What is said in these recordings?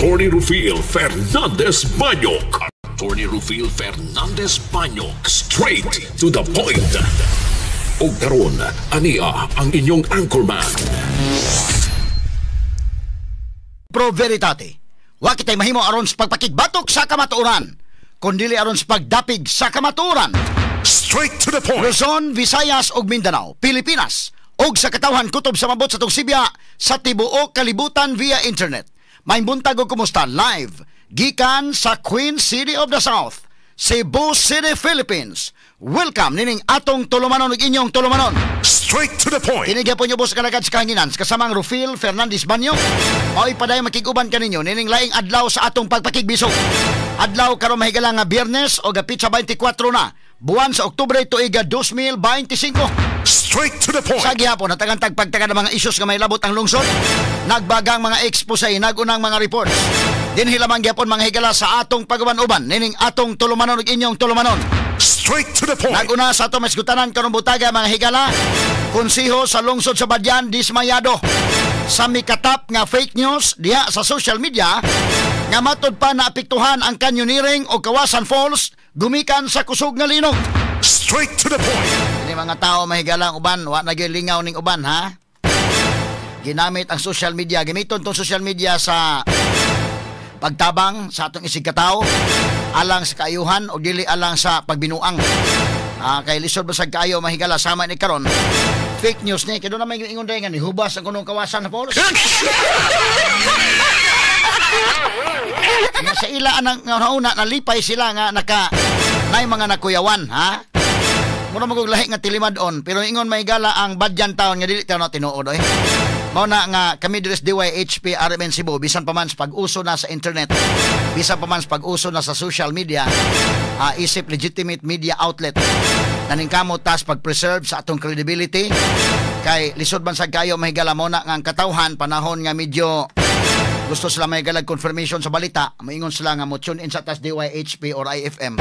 Attorney Rufil Fernandez Banyok. Attorney Rufil Fernandez Banyok. Straight to the point. O karon, ania ang inyong anchorman. Pro veritate. Wa kitay mahimo aron sa pagpakigbatok sa kamatuoran, kundili aron sa pagdapig sa kamatuoran. Straight to the point. Luzon, Visayas ug Mindanao, Pilipinas, ug sa katawhan kutob sa mabot sa Sibya sa tibuok kalibutan via internet. May buntag og kumusta live gikan sa Queen City of the South, Cebu City, Philippines. Welcome nining atong tulumanon ug inyong tulumanon. Straight to the point. Kinigya po nyo boss kalagad sa kahanginan kasamang Rufil Fernandez Banyok. Mao'y paday makiguban kaninyo nining laing adlaw sa atong pagpakigbisog. Adlaw karon mahigala nga Biyernes o gapit sa 24 na buwan sa Oktubre tuiga 2025. Straight to the point. Sa gihapon natagantag pagtaga ng mga issues nga may labot ang lungsod. Nagbagang mga expose, nagunang mga reports. Dinhi lamang gihapon mga higala sa atong pagawan-uban nining atong tulumanon ug inyong tulumanon. Straight to the point. Naguna sa atong masgutanan karong butaga mga higala. Konsiho sa lungsod sa Badyan dismayado sa mikatap nga fake news diha sa social media nga matud pa naapektuhan ang canyoneering o Kawasan Falls gumikan sa kusog nga linog. Straight to the point. Ini mga tao mahigala ang uban wa nagilingaw ning uban ha. Ginamit ang social media, gamiton tong social media sa pagtabang sa atong isig katao, alang sa kaayuhan o dili alang sa pagbinuang. Kay lisod basag kaayo mahigala sama ni karon. Fake news ni kay do na may ingon dayon ni hubas ang kunong Kawasan na Falls. Nga sa ila anang nauna nalipay sila nga naka nay mga nakuyawan ha. Muna maguglahi nga tilimadon pero ingon mahigala ang Badyan Town nga dili tayo na tinuod eh. Mao na nga kami diri sa DYHP RMN Cebu bisan pa man sa pag-uso na sa internet, bisan pa man sa pag-uso na sa social media, isip legitimate media outlet naning kamot tas pag-preserve sa atong credibility kay lisod man sad kayo mahigala mo na nga ang katawhan panahon nga medyo gusto sila may galag confirmation sa balita, moingon sila nga mo tune in sa tas DYHP or IFM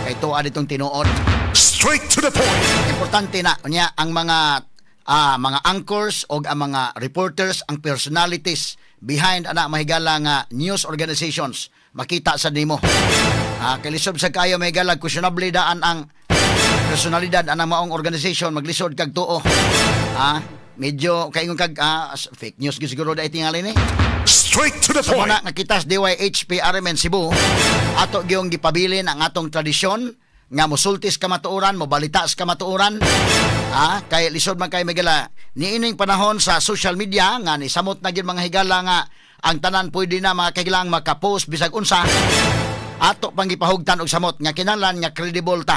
kay tuwa ditong tinuod. Straight to the point. Importante na niya ang mga anchors o ang mga reporters, ang personalities behind ana mahigala nga news organizations makita sa nimo. Kalisod sa kayo mahigala questionable daan ang personalidad anang maong organization maglisod kag tuo. Medyo kaingon kag fake news siguro dai tingali ni. Straight to the point. So na nakita sa DYHP RMN Cebu ato gyung gipabilin ang atong tradisyon nga mosultis kamatuoran, mobalita sa kamatuoran. Kay lisod man kay magala niining panahon sa social media nga ni samot na gyud mga higala nga ang tanan pwede na mga kahilang makapost bisag unsa. Ato pang gipahugtan og samot nga kinahanglan nga credible ta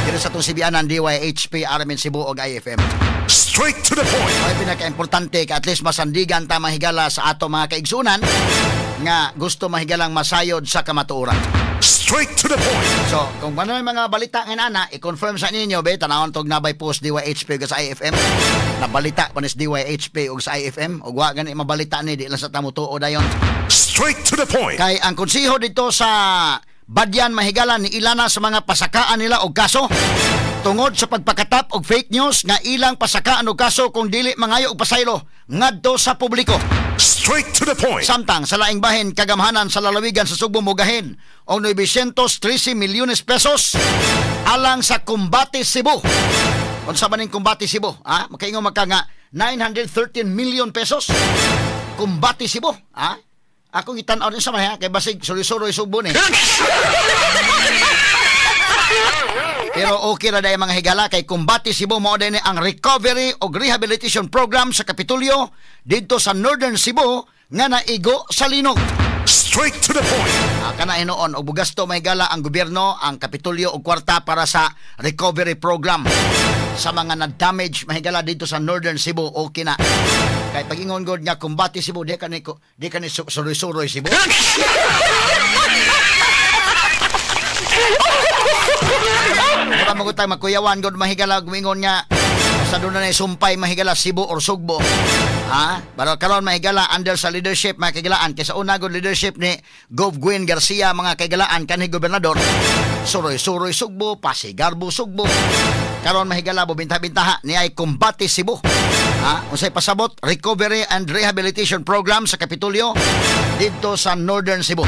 diri sa tong sibianan DYHP RMN Cebu ug IFM. Straight to the point. Ay pinaka-importante ka at least masandigan ta mahigala sa ato mga kaigsunan nga gusto mahigalang masayod sa kamatuoran. Straight to the point. So, kung ano yung mga balita nga nana, i-confirm sa ninyo, be, tanawon tog nabay post DYHP o sa IFM. Nabalita pa ni DYHP o sa IFM. O wa gani mabalita ni, di lang sa tamutuo dayon. Straight to the point. Kay ang konsiho dito sa Badyan mahigala ni ilana sa mga pasakaan nila og kaso tungod sa pagpakatap og fake news nga ilang pasakaan og kaso kung dili mangayo og pasaylo ngadto sa publiko. Straight to the point. Samtang sa laing bahin kagamhanan sa lalawigan sa Sugbo mogahin og 913 milyones pesos alang sa Kumbati Cebu. Unsa man ning Kumbati Cebu? Makaingon maka nga 913 million pesos. Kumbati Cebu, Ako gitan-aw din sa mga kay basig suri-suroy Sugbo ni. Pero okay ra day mga higala kay Kumbati Cebu mao din ang recovery o rehabilitation program sa Kapitolyo didto sa Northern Cebu nga naigo sa linog. Straight to the point. Kana hinoon og bugasto mahigala ang gobyerno ang Kapitolyo og kwarta para sa recovery program sa mga na-damage mahigala dito sa Northern Cebu. Okay na. Kay pag-ingon god nga Kumbati Cebu di kani suroy-suroy Cebu. Para magutay makuyawan god mahigala gumingon nga sa doon na sumpay mahigala Cebu or Sugbo. Pero karon mahigala under sa leadership mga kaigalaan kaysa una god leadership ni Gov. Gwen Garcia mga kaigalaan kanhi gobernador. Suroy-suroy Sugbo, Pasigarbo Sugbo. Karon mahigala bo binta-bintaha ni ay Kumbati Cebu. Unsay pasabot recovery and rehabilitation program sa Kapitolyo dito sa Northern Cebu.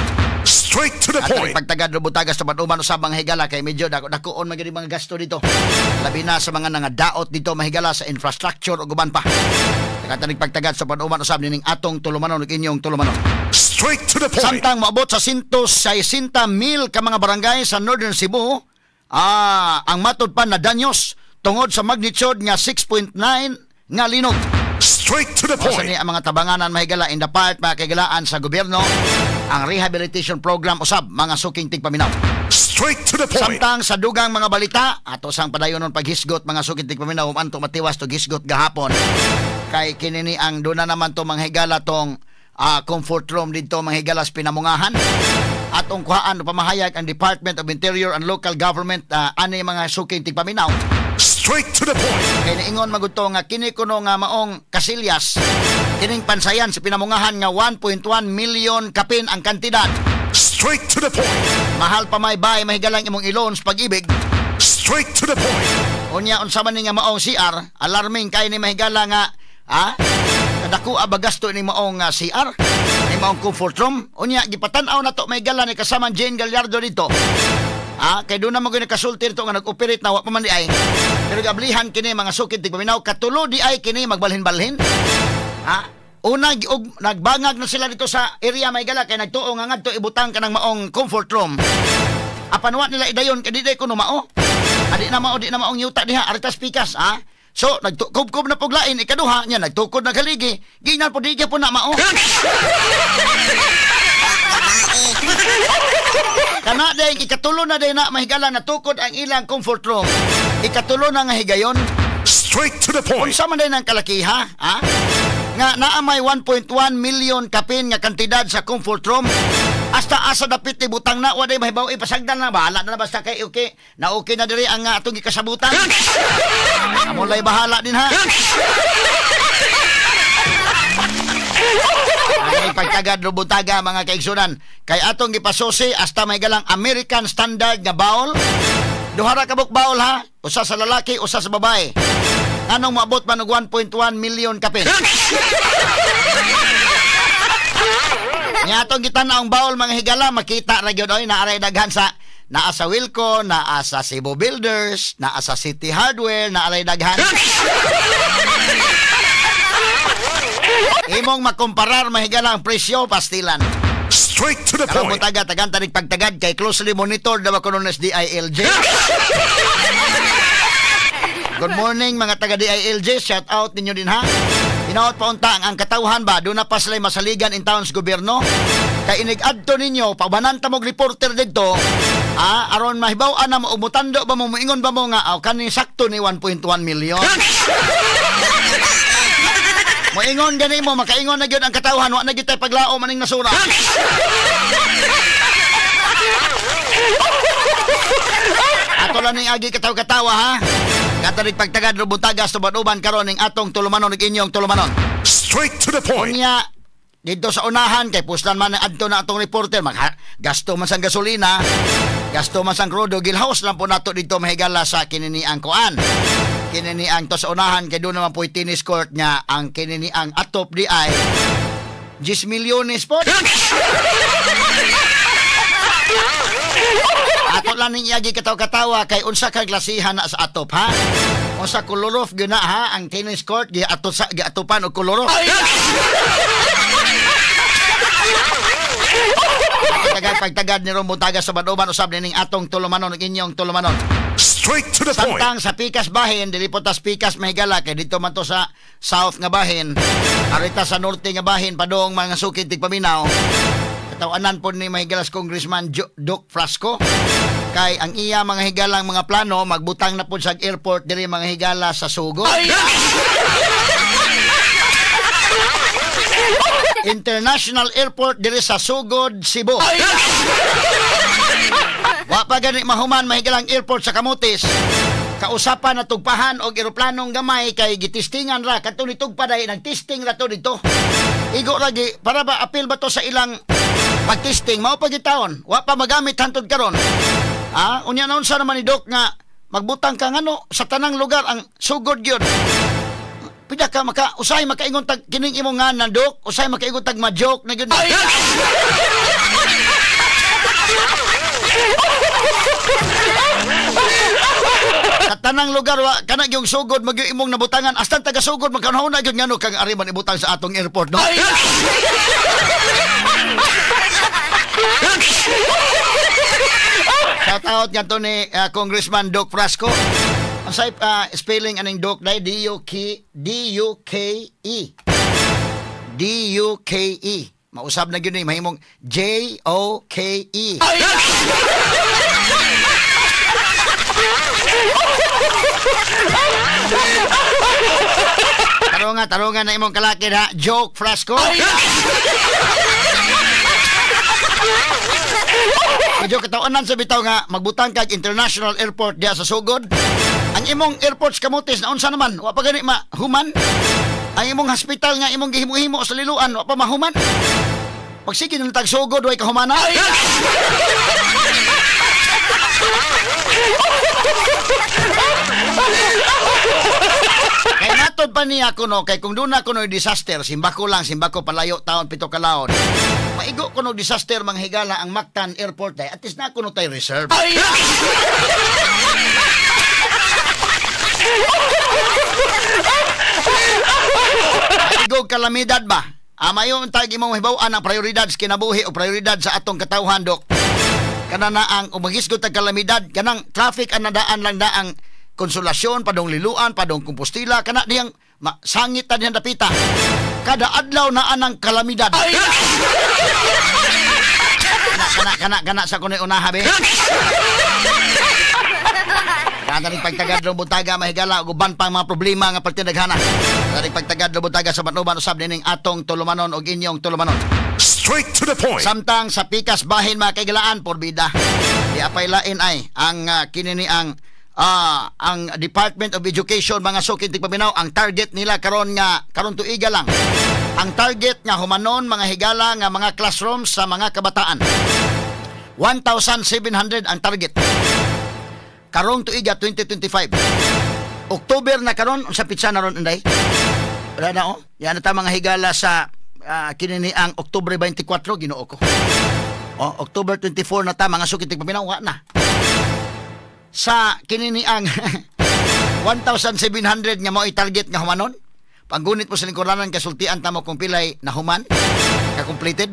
Straight to the point. Pagtagad Butagas sa Banuman usab mga higala kay medyo dakoon magid mga gasto dito. Labi na sa mga nangadaot dito mahigala sa infrastructure ug uban pa. Katanig pagtagad sa Banuman usab ning atong tulumanon ug inyong tulumanon. Straight to the point. Samtang moabot sa 160,000 ka mga barangay sa Northern Cebu, ang matod pa na danyos tungod sa magnitude nga 6.9 nga linog. Straight to the point. Ang mga tabanganan mahigala in the part mga kagalaan sa gobyerno ang rehabilitation program usab mga suking tigpaminaw. Straight to the point. Samtang sa dugang mga balita ato sang padayonon paghisgot mga suking tigpaminaw umanto matiwas to gisgot gahapon kay kinini ang duna naman to mga higala tong comfort room dito mga higala sa pinamungahan atong kuhaan pamahayag ang Department of Interior and Local Government ani mga suking tigpaminaw. Straight to the point. Kaya naingon maguto nga kini kuno nga maong kasilyas kining pansayan sa pinamungahan nga 1.1 million kapin ang kantidad. Straight to the point. Mahal pa may bay mahigalang imong ilons pag-ibig. Straight to the point. Unya unsa man ni nga maong CR alarming kay ni mahigala nga kadako abagasto ni maong CR ni maong comfort room. Unya gipatan-aw na to mahigala ni kasama Jane Gallardo dito. Kay doon naman ko nakasulti rito nga nag-operate na wap man di ay. Pero gablihan kini mga sukid tigpaminaw katulo di ay kini magbalhin-balhin. Una nagbangag na sila dito sa area may gala kay nagtuo nga ngadto ibutang kanang maong comfort room. Apan wa nila idayon kay di ko no mao. Di na maong yuta diha aritas pikas So nagtukub na puglain ikaduha nya nagtukod na galigi. Ginan po di po na mao. Kana day ikatulo na day na mahigala na tukod ang ilang comfort room. Ikatulo na nga higayon. Straight to the point. Unsa man day nang kalakiha, nga naamay 1.1 million kapin nga kantidad sa comfort room. Hasta asa dapit ni butang na waday mahibaw ipasagdan na bahala na basta kay okay. Na okay na diri ang atong gikasabutan. Amolay bahala din ha. Ay pagtagad Butaga mga kaigsunan kay atong gipasusi hasta may galang American standard nga bawl. Duhara kabuk bawl ha, usa sa lalaki, usa sa babae. Anong maabot man og 1.1 million kapin. Nya atong gitan-aw ang bawl mga higala makita ra gyud oy naaray daghan sa naa sa Wilco, naa sa Cebu Builders, naa sa City Hardware, naaray daghan. Imong makomparar mahigala ang presyo pastilan. Straight to the point. Butaga tagan tanig pagtagad kay closely monitored daw ko ng DILG. Good morning mga taga DILG, shout out ninyo din ha. Inaot pa unta ang katawhan ba do na pa sila masaligan in towns gobyerno. Kay inig-adto ninyo pabananta mo reporter didto. Aron mahibaw-an na mo umutando ba mo moingon ba mo nga kani sakto ni 1.1 million. Moingon gani mo makaingon na gyud ang katawhan wa na gyud tay paglao maning nasura. Ato lang ning agi kataw-katawa ha. Katanig pagtagad Butaga sa Banuban karon ning atong tulumanon ug inyong tulumanon. Straight to the point. Unya dito sa unahan kay puslan man adto na atong reporter gasto man sang gasolina, gasto man sang crudo gilhouse lang po nato dito mahigala sa kinini ang kuan. Kinini ang to sa unahan kay doon naman po tennis court nya ang kinini ang atop di ay 10 milyones po. Ato lang ning iyagi kataw-katawa kay unsa ka klasihan na sa atop ha. Unsa kolorof gyud na ha ang tennis court gi ato sa gi atopan og kolorof. Pagtagad ni Butaga sa Banuban usab ning atong tulumanon ug inyong tulumanon. Straight to the point. Samtang sa Pikas bahin dili po tas Pikas mahigala kay dito man to sa south nga bahin. Arita sa norte nga bahin padong mga sukid tigpaminaw. Katawanan po ni mahigalas Congressman Doc Frasco kay ang iya mga higalang mga plano magbutang na po sa airport diri mga higala sa Sugod. International Airport diri sa Sugod, Cebu. Wa pa gani mahuman mahigalang airport sa Camotes. Kausapan na tugpahan og eroplanong gamay kay gitistingan ra kadto ni tugpaday nagtesting ra to dito. Igo lagi para ba apil ba to sa ilang pagtesting mao pagitaon. Wa pa magamit hantud karon. Unya naunsa naman ni Doc nga magbutang ka ngano sa tanang lugar ang Sugod gyud. Pida ka usay makaingon tag kining imong nganan, Dok. Usay makaingon tag ma-joke na gyud. Sa tanang lugar wa kana gyung sugod magyo imong nabutangan, astan taga sugod magkanahon na gyud ngano kang ari man ibutang sa atong airport, no? Shout out nga to ni Congressman Doc Frasco. Ang say spelling aning Doc dai D-U-K-E. D-U-K-E. Mausab na gyud ni mahimong J-O-K-E. Tarungan na imong kalaki ha, Joke Frasco. Medyo kataunan sa bitaw nga magbutang kag international airport diya sa sugod. Ang imong airports kamutis na unsa naman, wa pa gani mahuman. Ang imong hospital nga imong gihimo-himo sa liluan, wa pa mahuman. Pagsige nang tag sugod way kahumana. Kay natod pa niya kuno kay kung doon ako no disaster, simba ko palayo taon pito kalaon. Maigo ko no disaster manghigala ang Mactan Airport ay at least na kuno tay reserve. Maigo kalamidad ba? Mayon tag imong hibaw-an ang prioridad kinabuhi o prioridad sa atong katawhan, Dok. Kana na ang umagisgot tag kalamidad, kanang traffic ang nadaan lang na ang Konsolasyon, padong liluan, padong Compostela, kana diyang sangit na diyang dapita. Kada adlaw na anang kalamidad. Kana sa kunay unaha, be. Kada rin pagtagad ng butaga, mahigala, guban pa mga problema nga pagtinaghana. Kada rin pagtagad ng butaga sa Batnuban, usab dining atong tulumanon o inyong tulumanon. Straight to the point. Samtang sa pikas bahin mga kaigalaan, porbida. Di apay lain ay, ang kinini ang Department of Education mga sukin tigpaminaw ang target nila karon tuiga lang. Ang target nga humanon mga higala nga mga classrooms sa mga kabataan. 1,700 ang target. Karong tuiga 2025. October na karon unsa pitsa na ron inday? Wala na Yan ta mga higala sa kinini ang October 24 Ginoo ko. October 24 na ta mga sukin tigpaminaw wa na. Sa kinini ang 1,700 nga mo'y target nga humanon. Panggunit mo sa lingkuranan kasultian tamo kung pilay na human ka-completed.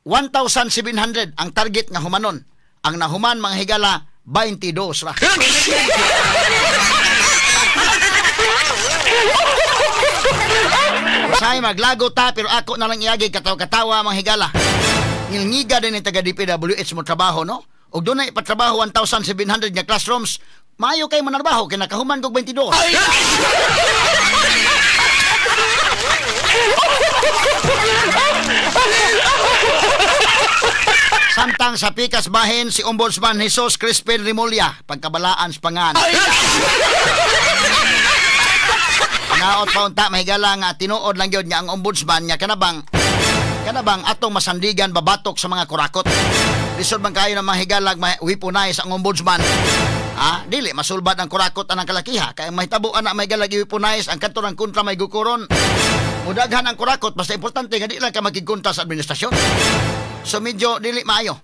1,700 ang target nga humanon. Ang nahuman mga higala 22 ra. Say maglago ta pero ako na lang iagi katawa mga higala. Ngilngiga din ang taga DPWH mo trabaho, no? O doon na ipatrabaho 1,700 nga classrooms, maayo kayo manarbaho, kinakahuman kong 22. Samtang sa pikas bahin si Ombudsman Jesus Crispin Rimulya, pagkabalaan sa pangan. Naot pa unta, mahigala nga, tinuod lang yun nga ang Ombudsman nga kanabang atong masandigan babatok sa mga kurakot. Lisod man kayo na mahigalag weaponize ang Ombudsman. Dili masulbad ang kurakot anang kalakiha kay mahitabo ana mahigalag weaponize ang kanto ng kontra may gukuron. Mudaghan ang kurakot basta importante nga di lang ka magkikontra sa administrasyon. So medyo dili maayo.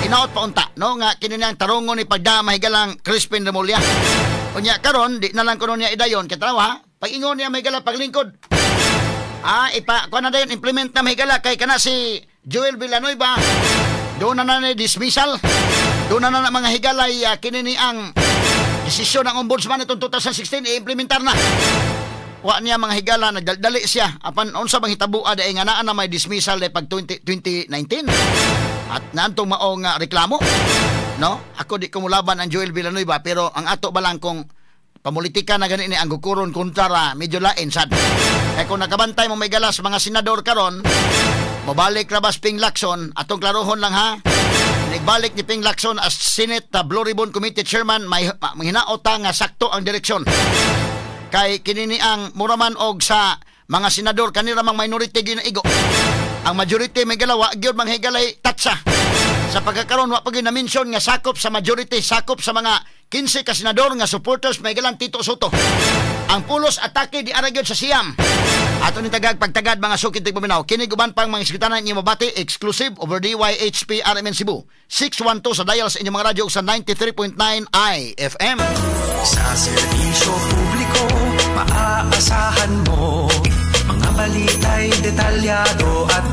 Inaot pa unta no nga kininang tarungon ni pagda mahigalang Crispin Rimulya. Unya karon di na lang kuno niya idayon kitawa pag-ingon niya mahigalang paglingkod. Kuha na dayon implement na mahigala kay kana si Joel Villanueva. Doon na dismissal. Doon na mga higalay kinini ang desisyon ng Ombudsman itong 2016 i-implementar na. Wa niya mga higala nagdali siya apan unsa bang hitabua dai nga naa na may dismissal dai pag 2019. At naantong maong reklamo. No? Ako di ko mulaban ang Joel Villanueva pero ang ato balang kung pamulitika na ganini ang gukuron kontra medyo lain sad. Kaya kung nakabantay mo may galas mga senador karon, mabalik rabas Ping Lacson, atong klarohon lang ha. Nagbalik ni Ping Lacson as Senate Blue Ribbon Committee Chairman, may hinaot nga sakto ang direksyon. Kay kinini ang muraman og sa mga senador kanira mang minority ginaigo. Ang majority may galawa gyud manghigalay tatsa. Sa pagkakaroon wa pag na-mention nga sakop sa majority, sakop sa mga 15 ka senador nga supporters may galang Tito Soto. Ang pulos atake di aragyod sa siyam. Ato ni tagag pagtagad mga sukid tigpaminaw. Kini guban pang mga iskutanan inyo mabati exclusive over DYHP RMN Cebu. 612 sa dial sa inyong mga radyo sa 93.9 IFM. Sa serbisyo publiko, maaasahan mo mga balita'y detalyado at